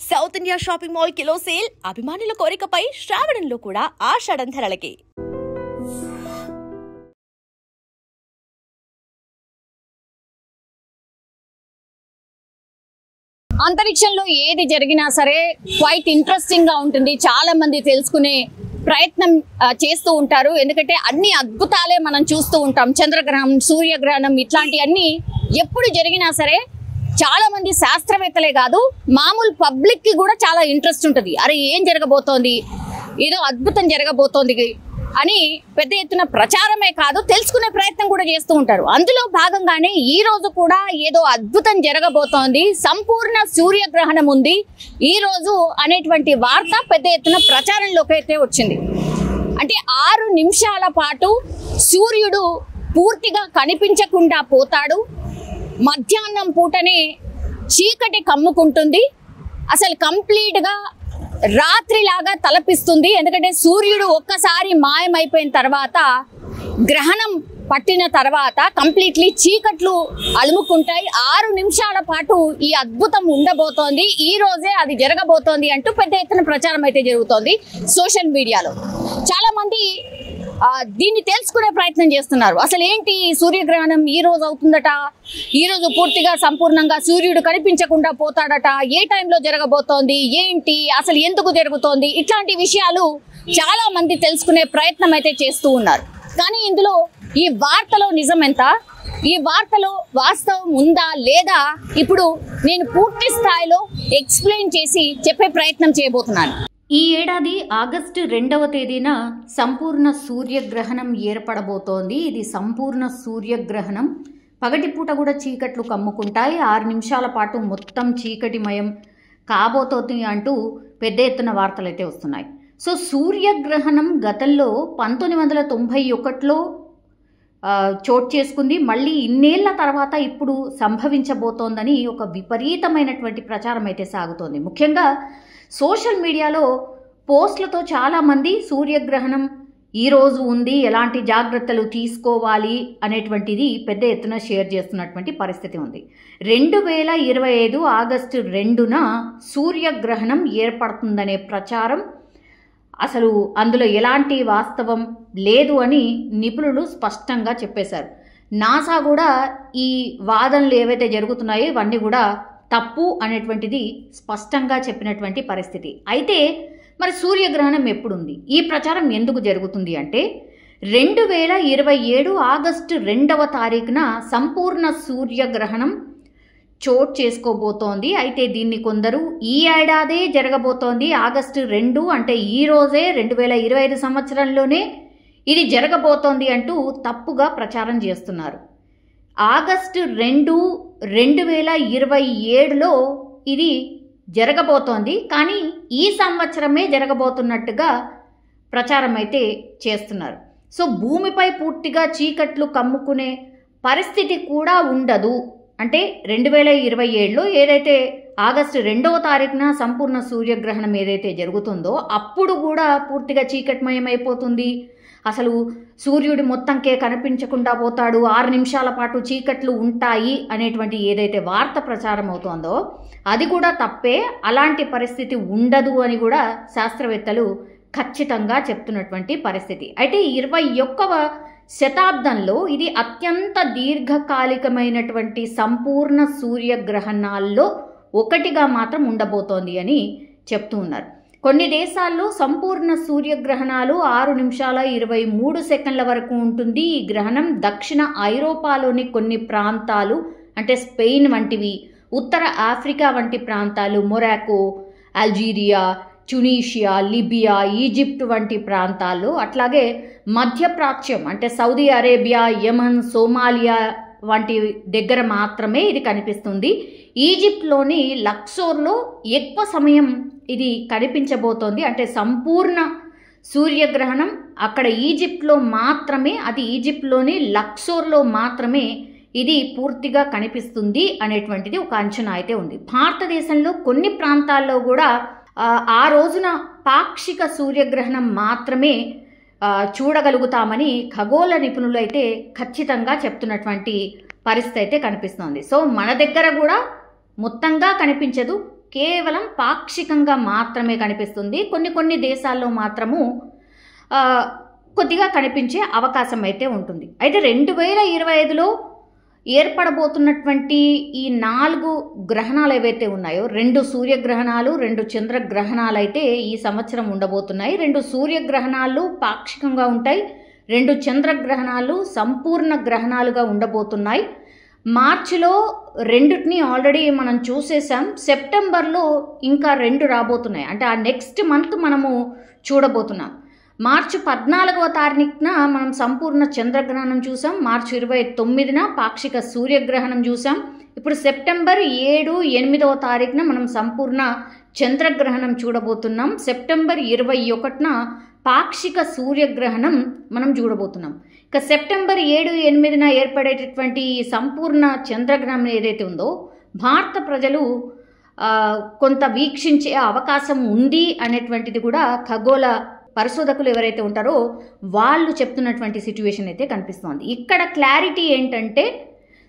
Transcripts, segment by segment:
South India shopping mall kilo sale అభిమానుల కోరికపై శ్రావణంలో కూడా ఆషాఢం ధరలకి. అంతరిక్షంలో ఏది జరిగినా సరే క్వైట్ ఇంట్రెస్టింగ్ గా ఉంటుంది. చాలా మంది తెలుసుకునే ప్రయత్నం చేస్తూ ఉంటారు. ఎందుకంటే అన్ని అద్భుతాలే మనం చూస్తూ ఉంటాం. చంద్రగ్రహణం, సూర్యగ్రహణం ఇట్లాంటివన్నీ ఎప్పుడు జరిగినా సరే చాలా మంది శాస్త్రవేత్తలే కాదు, మామూలు పబ్లిక్ కి కూడా చాలా ఇంట్రెస్ట్ ఉంటుంది. అరే ఏం జరగబోతోంది, ఏదో అద్భుతం జరగబోతోంది అని పెద్ద ఎత్తున ప్రచారమే కాదు, తెలుసుకునే ప్రయత్నం కూడా చేస్తూ ఉంటారు. అందులో భాగంగానే ఈ రోజు కూడా ఏదో అద్భుతం జరగబోతోంది, సంపూర్ణ సూర్యగ్రహణం ఉంది ఈ రోజు అనేటువంటి వార్త పెద్ద ఎత్తున ప్రచారంలోకి అయితే వచ్చింది. అంటే 6 నిమిషాల పాటు సూర్యుడు పూర్తిగా కనిపించకుండా పోతాడు. మధ్యాహ్నం పూటనే చీకటి కమ్ముకుంటుంది. అసలు కంప్లీట్గా రాత్రిలాగా తలపిస్తుంది. ఎందుకంటే సూర్యుడు ఒక్కసారి మాయమైపోయిన తర్వాత, గ్రహణం పట్టిన తర్వాత కంప్లీట్లీ చీకట్లు అలుముకుంటాయి. 6 నిమిషాల పాటు ఈ అద్భుతం ఉండబోతోంది, ఈ రోజే అది జరగబోతోంది అంటూ పెద్ద ఎత్తున ప్రచారం అయితే జరుగుతోంది సోషల్ మీడియాలో. చాలా మంది దీన్ని తెలుసుకునే ప్రయత్నం చేస్తున్నారు. అసలు ఏంటి సూర్యగ్రహణం ఈ రోజు అవుతుందట, ఈ రోజు పూర్తిగా సంపూర్ణంగా సూర్యుడు కనిపించకుండా పోతాడట, ఏ టైంలో జరగబోతోంది, ఏంటి అసలు ఎందుకు జరుగుతోంది, ఇట్లాంటి విషయాలు చాలా మంది తెలుసుకునే ప్రయత్నం అయితే చేస్తూ ఉన్నారు. కానీ ఇందులో ఈ వార్తలో నిజం ఎంత, ఈ వార్తలో వాస్తవం ఉందా లేదా, ఇప్పుడు నేను పూర్తి స్థాయిలో ఎక్స్ప్లెయిన్ చేసి చెప్పే ప్రయత్నం చేయబోతున్నాను. ఈ ఏడాది ఆగస్టు 2వ తేదీన సంపూర్ణ సూర్యగ్రహణం ఏర్పడబోతోంది. ఇది సంపూర్ణ సూర్యగ్రహణం. పగటిపూట కూడా చీకట్లు కమ్ముకుంటాయి. 6 నిమిషాల పాటు మొత్తం చీకటిమయం కాబోతోంది అంటూ పెద్ద ఎత్తున వార్తలు అయితే వస్తున్నాయి. సో సూర్యగ్రహణం గతంలో 1991లో చోటు చేసుకుంది. మళ్ళీ ఇన్నేళ్ల తర్వాత ఇప్పుడు సంభవించబోతోందని ఒక విపరీతమైనటువంటి ప్రచారం అయితే సాగుతోంది. ముఖ్యంగా సోషల్ మీడియాలో పోస్టులతో చాలామంది సూర్యగ్రహణం ఈరోజు ఉంది, ఎలాంటి జాగ్రత్తలు తీసుకోవాలి అనేటువంటిది పెద్ద ఎత్తున షేర్ చేస్తున్నటువంటి పరిస్థితి ఉంది. 2025 ఆగస్టు 2న సూర్యగ్రహణం ఏర్పడుతుందనే ప్రచారం, అసలు అందులో ఎలాంటి వాస్తవం లేదు అని నిపుణులు స్పష్టంగా చెప్పేశారు. నాసా కూడా ఈ వాదనలు ఏవైతే జరుగుతున్నాయో ఇవన్నీ కూడా తప్పు అనేటువంటిది స్పష్టంగా చెప్పినటువంటి పరిస్థితి. అయితే మరి సూర్యగ్రహణం ఎప్పుడుంది, ఈ ప్రచారం ఎందుకు జరుగుతుంది అంటే 2027 ఆగస్టు 2వ తారీఖున సంపూర్ణ సూర్యగ్రహణం చోటు చేసుకోబోతోంది. అయితే దీన్ని కొందరు ఈ ఏడాదే జరగబోతోంది, ఆగస్టు 2 అంటే ఈ రోజే 2025 సంవత్సరంలోనే ఇది జరగబోతోంది అంటూ తప్పుగా ప్రచారం చేస్తున్నారు. ఆగస్టు 2, 2027లో ఇది జరగబోతోంది, కానీ ఈ సంవత్సరమే జరగబోతున్నట్టుగా ప్రచారం అయితే చేస్తున్నారు. సో భూమిపై పూర్తిగా చీకట్లు కమ్ముకునే పరిస్థితి కూడా ఉండదు. అంటే 2027లో ఏదైతే ఆగస్టు 2వ తారీఖున సంపూర్ణ సూర్యగ్రహణం ఏదైతే జరుగుతుందో అప్పుడు కూడా పూర్తిగా చీకటిమయమైపోతుంది. అసలు సూర్యుడు మొత్తంకే కనిపించకుండా పోతాడు, 6 నిమిషాల పాటు చీకట్లు ఉంటాయి అనేటువంటి ఏదైతే వార్త ప్రచారం అవుతోందో అది కూడా తప్పే. అలాంటి పరిస్థితి ఉండదు అని కూడా శాస్త్రవేత్తలు ఖచ్చితంగా చెప్తున్నటువంటి పరిస్థితి. అయితే 21వ శతాబ్దంలో ఇది అత్యంత దీర్ఘకాలికమైనటువంటి సంపూర్ణ సూర్యగ్రహణాల్లో ఒకటిగా మాత్రం ఉండబోతోంది అని చెప్తూ ఉన్నారు. కొన్ని దేశాల్లో సంపూర్ణ సూర్యగ్రహణాలు 6 నిమిషాల 23 సెకండ్ల వరకు ఉంటుంది. ఈ గ్రహణం దక్షిణ ఐరోపాలోని కొన్ని ప్రాంతాలు అంటే స్పెయిన్ వంటివి, ఉత్తర ఆఫ్రికా వంటి ప్రాంతాలు, Morocco, Algeria, Tunisia, Libya, Egypt వంటి ప్రాంతాల్లో, అట్లాగే మధ్యప్రాచ్యం అంటే సౌదీ అరేబియా, యమన్, సోమాలియా వంటి దగ్గర మాత్రమే ఇది కనిపిస్తుంది. ఈజిప్ట్లోని లక్సోర్లో ఎక్కువ సమయం ఇది కనిపించబోతోంది. అంటే సంపూర్ణ సూర్యగ్రహణం అక్కడ ఈజిప్ట్లో మాత్రమే, అది ఈజిప్ట్లోని లక్సోర్లో మాత్రమే ఇది పూర్తిగా కనిపిస్తుంది అనేటువంటిది ఒక అంచనా అయితే ఉంది. భారతదేశంలో కొన్ని ప్రాంతాల్లో కూడా ఆ రోజున పాక్షిక సూర్యగ్రహణం మాత్రమే చూడగలుగుతామని ఖగోళ నిపుణులు అయితే ఖచ్చితంగా చెప్తున్నటువంటి పరిస్థితి అయితే కనిపిస్తోంది. సో మన దగ్గర కూడా మొత్తంగా కనిపించదు, కేవలం పాక్షికంగా మాత్రమే కనిపిస్తుంది. కొన్ని దేశాల్లో మాత్రము కొద్దిగా కనిపించే అవకాశం అయితే ఉంటుంది. అయితే 2025లో ఏర్పడబోతున్నటువంటి ఈ 4 గ్రహణాలు ఏవైతే ఉన్నాయో, 2 సూర్యగ్రహణాలు, 2 చంద్రగ్రహణాలు అయితే ఈ సంవత్సరం ఉండబోతున్నాయి. 2 సూర్యగ్రహణాలు పాక్షికంగా ఉంటాయి, 2 చంద్రగ్రహణాలు సంపూర్ణ గ్రహణాలుగా ఉండబోతున్నాయి. మార్చిలో 2ని ఆల్రెడీ మనం చూసేసాం. సెప్టెంబర్లో ఇంకా 2 రాబోతున్నాయి. అంటే ఆ నెక్స్ట్ మంత్ మనము చూడబోతున్నాం. మార్చి 14వ తారీఖున మనం సంపూర్ణ చంద్రగ్రహణం చూసాం. మార్చి 29న పాక్షిక సూర్యగ్రహణం చూసాం. ఇప్పుడు సెప్టెంబర్ 7, 8వ తారీఖున మనం సంపూర్ణ చంద్రగ్రహణం చూడబోతున్నాం. సెప్టెంబర్ 21న పాక్షిక సూర్యగ్రహణం మనం చూడబోతున్నాం. ఇక సెప్టెంబర్ 7, 8న ఏర్పడేటటువంటి ఈ సంపూర్ణ చంద్రగ్రహణం ఏదైతే ఉందో భారత ప్రజలు కొంత వీక్షించే అవకాశం ఉంది అనేటువంటిది కూడా ఖగోళ పరిశోధకులు ఎవరైతే ఉంటారో వాళ్ళు చెప్తున్నటువంటి సిచ్యువేషన్ అయితే కనిపిస్తోంది. ఇక్కడ క్లారిటీ ఏంటంటే,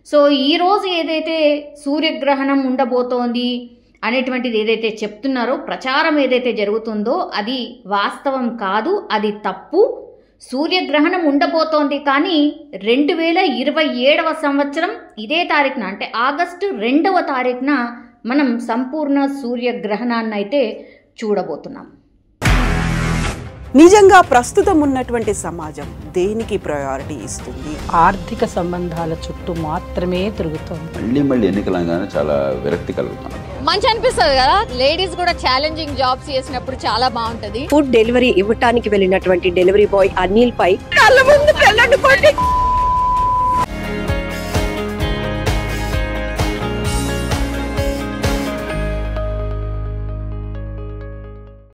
సో ఈరోజు ఏదైతే సూర్యగ్రహణం ఉండబోతోంది అనేటువంటిది ఏదైతే చెప్తున్నారో, ప్రచారం ఏదైతే జరుగుతుందో అది వాస్తవం కాదు, అది తప్పు. సూర్యగ్రహణం ఉండబోతోంది, కానీ 2027వ సంవత్సరం ఇదే తారీఖున, అంటే ఆగస్టు 2వ తారీఖున మనం సంపూర్ణ సూర్యగ్రహణాన్ని అయితే చూడబోతున్నాం. నిజంగా ప్రస్తుతం ఉన్నటువంటి సమాజం దేనికి ప్రయారిటీ ఇస్తుంది? ఆర్థిక సంబంధాల చుట్టూ మాత్రమే తిరుగుతుంది. మళ్ళీ ఎన్నికలంగానే చాలా విరక్తి కలుగుతాం. మంచి అనిపిస్తుంది కదా, లేడీస్ కూడా ఛాలెంజింగ్ జాబ్స్ చేసినప్పుడు చాలా బాగుంటది. ఫుడ్ డెలివరీ ఇవ్వటానికి వెళ్ళినటువంటి డెలివరీ బాయ్ అనిల్ పై కళ్ళ ముందు